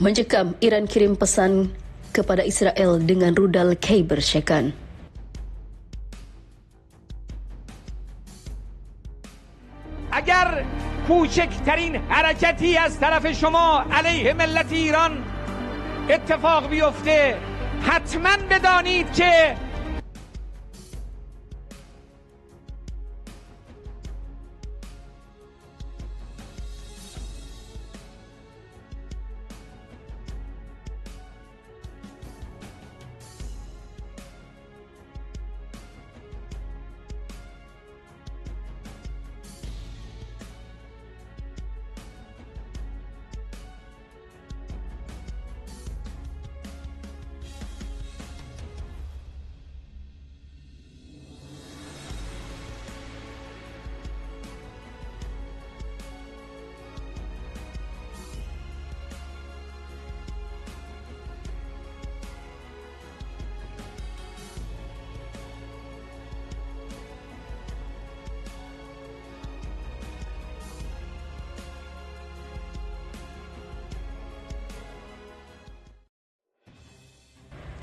Mencekam, Iran kirim pesan kepada Israel dengan rudal K-Bershekan. اگر کوچکترین حرکتی از طرف شما علیه ملت ایران اتفاق بیفته حتما بدانید که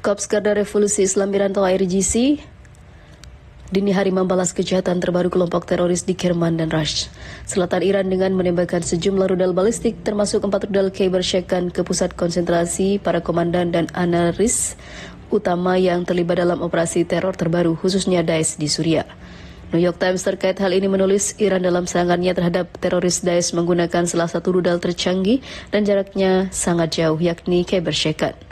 Korps Garda Revolusi Islam Iran atau IRGC dini hari membalas kejahatan terbaru kelompok teroris di Kerman dan Rash, selatan Iran dengan menembakkan sejumlah rudal balistik termasuk 4 rudal K-Bershekan ke pusat konsentrasi para komandan dan analis utama yang terlibat dalam operasi teror terbaru khususnya Daesh di Suriah. New York Times terkait hal ini menulis Iran dalam serangannya terhadap teroris Daesh menggunakan salah satu rudal tercanggih dan jaraknya sangat jauh yakni K-Bershekan.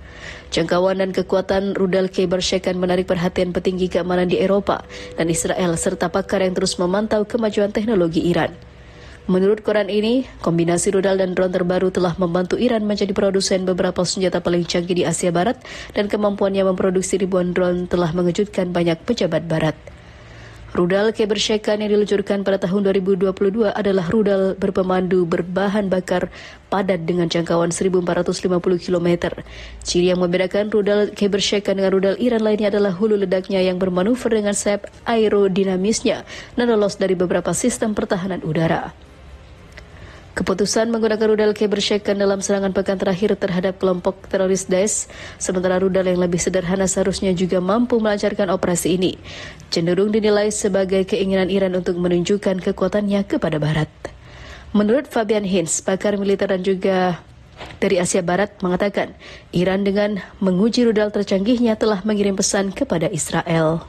Jangkauan dan kekuatan rudal K-Bershekan menarik perhatian petinggi keamanan di Eropa dan Israel serta pakar yang terus memantau kemajuan teknologi Iran. Menurut koran ini, kombinasi rudal dan drone terbaru telah membantu Iran menjadi produsen beberapa senjata paling canggih di Asia Barat dan kemampuannya memproduksi ribuan drone telah mengejutkan banyak pejabat Barat. Rudal K-Bershekan yang diluncurkan pada tahun 2022 adalah rudal berpemandu berbahan bakar padat dengan jangkauan 1450 km. Ciri yang membedakan rudal K-Bershekan dengan rudal Iran lainnya adalah hulu ledaknya yang bermanuver dengan sayap aerodinamisnya dan lolos dari beberapa sistem pertahanan udara. Keputusan menggunakan rudal K-Bershekan dalam serangan pekan terakhir terhadap kelompok teroris Daesh, sementara rudal yang lebih sederhana seharusnya juga mampu melancarkan operasi ini, cenderung dinilai sebagai keinginan Iran untuk menunjukkan kekuatannya kepada Barat. Menurut Fabian Hinz, pakar militer dan juga dari Asia Barat mengatakan, Iran dengan menguji rudal tercanggihnya telah mengirim pesan kepada Israel.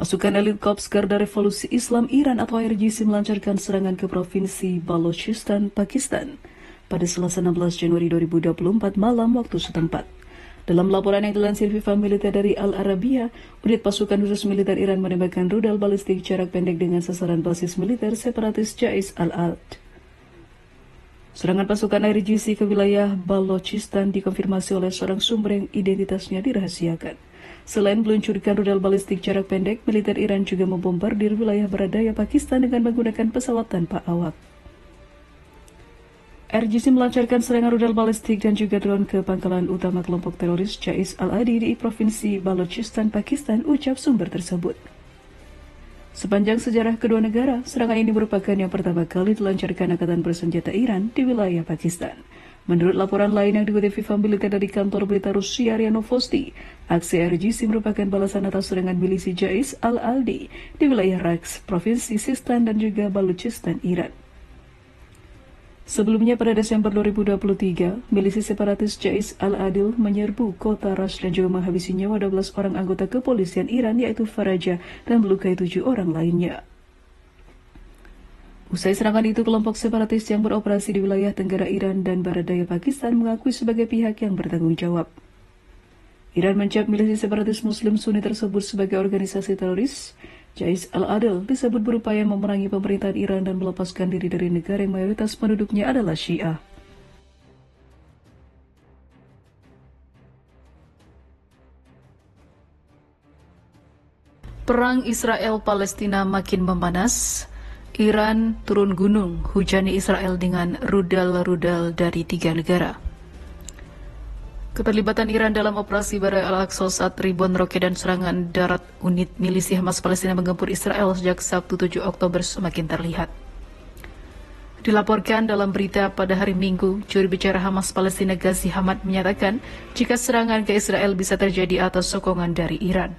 Pasukan elit Korps Garda Revolusi Islam Iran atau IRGC melancarkan serangan ke Provinsi Balochistan, Pakistan pada Selasa 16 Januari 2024 malam waktu setempat. Dalam laporan yang dilansir FIFA Militer dari Al Arabiya, unit pasukan khusus militer Iran menembakkan rudal balistik jarak pendek dengan sasaran basis militer separatis Jais al-Ad. Serangan pasukan IRGC ke wilayah Balochistan dikonfirmasi oleh seorang sumber yang identitasnya dirahasiakan. Selain meluncurkan rudal balistik jarak pendek, militer Iran juga membombardir wilayah baradaya Pakistan dengan menggunakan pesawat tanpa awak. IRGC melancarkan serangan rudal balistik dan juga drone ke pangkalan utama kelompok teroris Jais al-Adi di Provinsi Balochistan, Pakistan, ucap sumber tersebut. Sepanjang sejarah kedua negara, serangan ini merupakan yang pertama kali dilancarkan Angkatan Bersenjata Iran di wilayah Pakistan. Menurut laporan lain yang dikutip FIFA Militer dari kantor berita Rusia RIA Novosti, aksi IRGC merupakan balasan atas serangan milisi Jais al-Aldi di wilayah Raqs, Provinsi Sistan dan juga Balochistan, Iran. Sebelumnya pada Desember 2023, milisi separatis Jais al-Adil menyerbu kota Ras dan juga menghabisi nyawa 12 orang anggota kepolisian Iran yaitu Faraja dan melukai 7 orang lainnya. Usai serangan itu, kelompok separatis yang beroperasi di wilayah tenggara Iran dan baradaya Pakistan mengakui sebagai pihak yang bertanggung jawab. Iran mencap milisi separatis Muslim Sunni tersebut sebagai organisasi teroris. Jais al-Adil disebut berupaya memerangi pemerintahan Iran dan melepaskan diri dari negara yang mayoritas penduduknya adalah Syiah. Perang Israel-Palestina makin memanas. Iran turun gunung, hujani Israel dengan rudal-rudal dari 3 negara. Keterlibatan Iran dalam operasi Badai Al-Aqsa saat ribuan roket dan serangan darat unit milisi Hamas Palestina menggempur Israel sejak Sabtu 7 Oktober semakin terlihat. Dilaporkan dalam berita pada hari Minggu, juru bicara Hamas Palestina Ghazi Hamad menyatakan jika serangan ke Israel bisa terjadi atas sokongan dari Iran.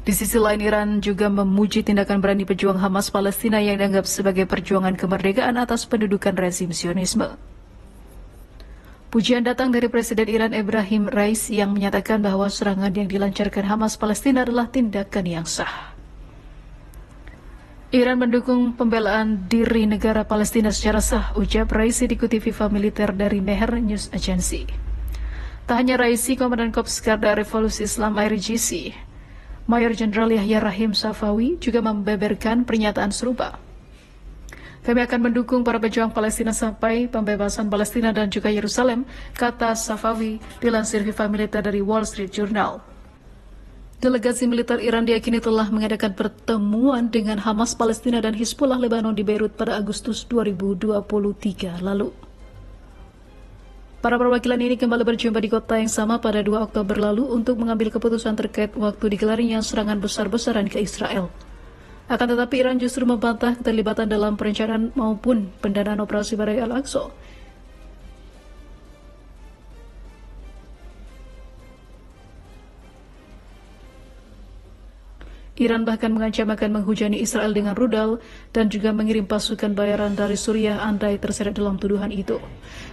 Di sisi lain, Iran juga memuji tindakan berani pejuang Hamas Palestina yang dianggap sebagai perjuangan kemerdekaan atas pendudukan rezim Zionisme. Pujian datang dari Presiden Iran Ebrahim Raisi yang menyatakan bahwa serangan yang dilancarkan Hamas Palestina adalah tindakan yang sah. Iran mendukung pembelaan diri negara Palestina secara sah, ucap Raisi dikutip FIFA Militer dari Mehr News Agency. Tak hanya Raisi, Komandan Korps Garda Revolusi Islam IRGC, Mayor Jenderal Yahya Rahim Safawi juga membeberkan pernyataan serupa. Kami akan mendukung para pejuang Palestina sampai pembebasan Palestina dan juga Yerusalem, kata Safawi dilansir FIFA Militer dari Wall Street Journal. Delegasi militer Iran diyakini telah mengadakan pertemuan dengan Hamas Palestina dan Hizbullah Lebanon di Beirut pada Agustus 2023 lalu. Para perwakilan ini kembali berjumpa di kota yang sama pada 2 Oktober lalu untuk mengambil keputusan terkait waktu digelarnya serangan besar-besaran ke Israel. Akan tetapi Iran justru membantah keterlibatan dalam perencanaan maupun pendanaan operasi Badai Al-Aqsa. Iran bahkan mengancam akan menghujani Israel dengan rudal dan juga mengirim pasukan bayaran dari Suriah andai terseret dalam tuduhan itu.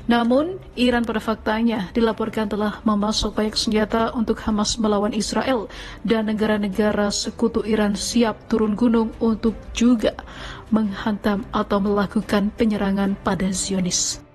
Namun, Iran pada faktanya dilaporkan telah memasok banyak senjata untuk Hamas melawan Israel dan negara-negara sekutu Iran siap turun gunung untuk juga menghantam atau melakukan penyerangan pada Zionis.